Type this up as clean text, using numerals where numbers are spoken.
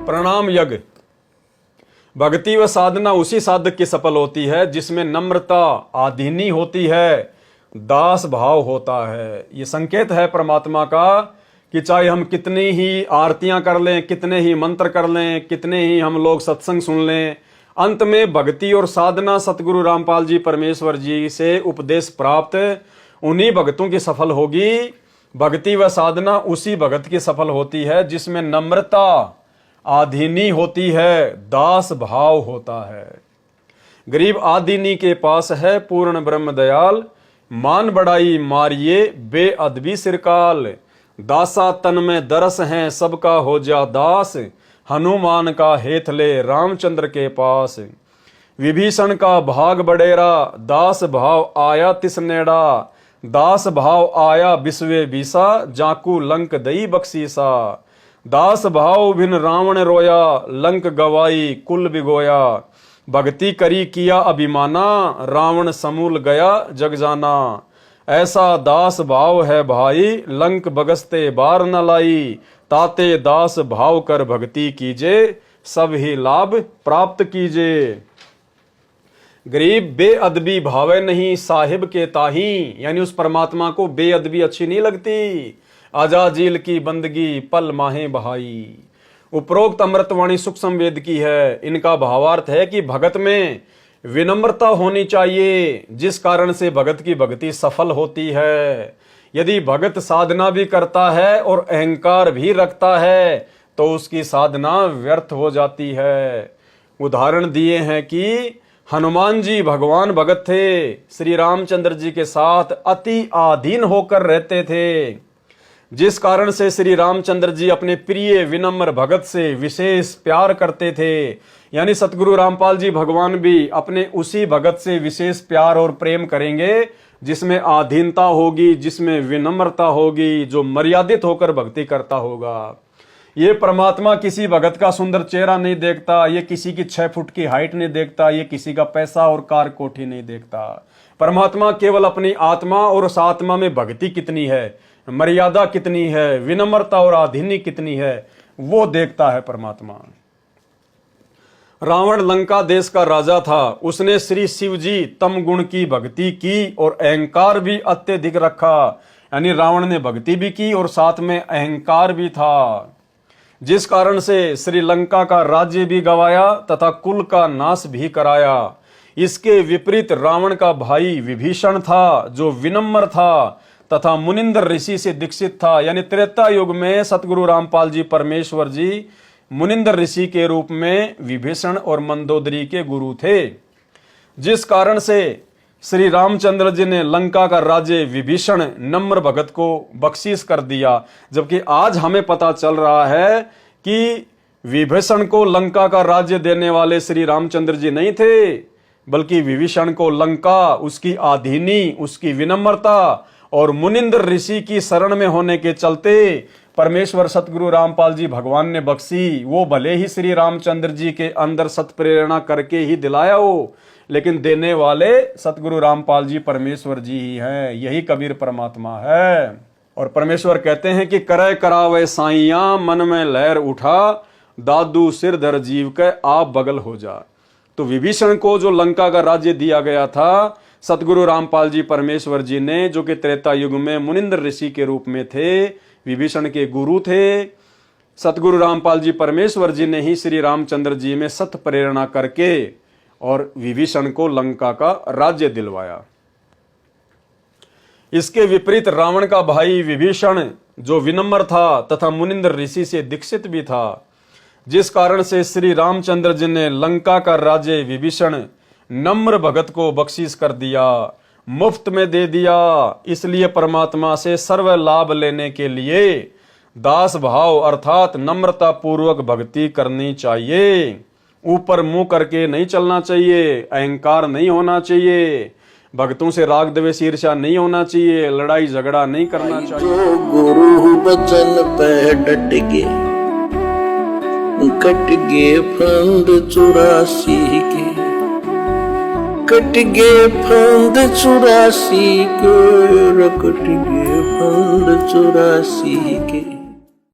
प्रणाम यज्ञ। भक्ति व साधना उसी साधक की सफल होती है जिसमें नम्रता आधीनी होती है, दास भाव होता है। ये संकेत है परमात्मा का कि चाहे हम कितनी ही आरतियां कर लें, कितने ही मंत्र कर लें, कितने ही हम लोग सत्संग सुन लें, अंत में भक्ति और साधना सतगुरु रामपाल जी परमेश्वर जी से उपदेश प्राप्त उन्हीं भक्तों की सफल होगी। भक्ति व साधना उसी भगत की सफल होती है जिसमें नम्रता आधीनी होती है, दास भाव होता है। गरीब आदीनी के पास है पूर्ण ब्रह्म दयाल, मान बढ़ाई मारिए बेअदबी सिरकाल। दासा तन में दरस हैं सबका हो जा दास, हनुमान का हेथ ले रामचंद्र के पास। विभीषण का भाग बडेरा, दास भाव आया तिस नेड़ा। दास भाव आया बिस्वे बीसा, जाकू लंक दई बख्शीसा। दास भाव बिन रावण रोया, लंक गवाई कुल बिगोया। भक्ति करी किया अभिमाना, रावण समूल गया जग जाना। ऐसा दास भाव है भाई, लंक बगसते बार न लाई। ताते दास भाव कर भक्ति कीजे, सब ही लाभ प्राप्त कीजे। गरीब बेअदबी भावे नहीं साहिब के ताही, यानी उस परमात्मा को बेअदबी अच्छी नहीं लगती। आजाजील की बंदगी पल माहे बहाई। उपरोक्त अमृतवाणी सूक्ष्म वेद की है। इनका भावार्थ है कि भगत में विनम्रता होनी चाहिए, जिस कारण से भगत की भक्ति सफल होती है। यदि भगत साधना भी करता है और अहंकार भी रखता है तो उसकी साधना व्यर्थ हो जाती है। उदाहरण दिए हैं कि हनुमान जी भगवान भगत थे, श्री रामचंद्र जी के साथ अति आधीन होकर रहते थे, जिस कारण से श्री रामचंद्र जी अपने प्रिय विनम्र भगत से विशेष प्यार करते थे। यानी सतगुरु रामपाल जी भगवान भी अपने उसी भगत से विशेष प्यार और प्रेम करेंगे जिसमें आधीनता होगी, जिसमें विनम्रता होगी, जो मर्यादित होकर भक्ति करता होगा। ये परमात्मा किसी भगत का सुंदर चेहरा नहीं देखता, ये किसी की 6 फुट की हाइट नहीं देखता, ये किसी का पैसा और कार कोठी नहीं देखता। परमात्मा केवल अपनी आत्मा और उस आत्मा में भक्ति कितनी है, मर्यादा कितनी है, विनम्रता और आधीनी कितनी है, वो देखता है परमात्मा। रावण लंका देश का राजा था, उसने श्री शिव जी तम गुण की भक्ति की और अहंकार भी अत्यधिक रखा। यानी रावण ने भक्ति भी की और साथ में अहंकार भी था, जिस कारण से श्रीलंका का राज्य भी गवाया तथा कुल का नाश भी कराया। इसके विपरीत रावण का भाई विभीषण था, जो विनम्र था तथा मुनिंद्र ऋषि से दीक्षित था। यानी त्रेता युग में सतगुरु रामपाल जी परमेश्वर जी मुनिंद्र ऋषि के रूप में विभीषण और मंदोदरी के गुरु थे, जिस कारण से श्री रामचंद्र जी ने लंका का राज्य विभीषण नम्र भगत को बख्शीश कर दिया। जबकि आज हमें पता चल रहा है कि विभीषण को लंका का राज्य देने वाले श्री रामचंद्र जी नहीं थे, बल्कि विभीषण को लंका उसकी आधीनी, उसकी विनम्रता और मुनिंद्र ऋषि की शरण में होने के चलते परमेश्वर सतगुरु रामपाल जी भगवान ने बख्शी। वो भले ही श्री रामचंद्र जी के अंदर सत प्रेरणा करके ही दिलाया हो, लेकिन देने वाले सतगुरु रामपाल जी परमेश्वर जी ही हैं। यही कबीर परमात्मा है। और परमेश्वर कहते हैं कि करे करावे साइया, मन में लहर उठा, दादू सिर धर जीव के आप बगल हो जा। तो विभीषण को जो लंका का राज्य दिया गया था, सतगुरु रामपाल जी परमेश्वर जी ने, जो कि त्रेता युग में मुनिंद्र ऋषि के रूप में थे, विभीषण के गुरु थे, सतगुरु रामपाल जी परमेश्वर जी ने ही श्री रामचंद्र जी में सत प्रेरणा करके और विभीषण को लंका का राज्य दिलवाया। इसके विपरीत रावण का भाई विभीषण, जो विनम्र था तथा मुनिंद्र ऋषि से दीक्षित भी था, जिस कारण से श्री रामचंद्र जी ने लंका का राज्य विभीषण नम्र भगत को बख्शीश कर दिया, मुफ्त में दे दिया। इसलिए परमात्मा से सर्व लाभ लेने के लिए दास भाव अर्थात नम्रता पूर्वक भक्ति करनी चाहिए। ऊपर मुंह करके नहीं चलना चाहिए, अहंकार नहीं होना चाहिए, भक्तों से राग द्वेष ईर्ष्या नहीं होना चाहिए, लड़ाई झगड़ा नहीं करना चाहिए। जो गुरु बचन पे डट गए, कट गए फंद 84 के, कट गए फंद 84 के, कट गए फंद 84 के।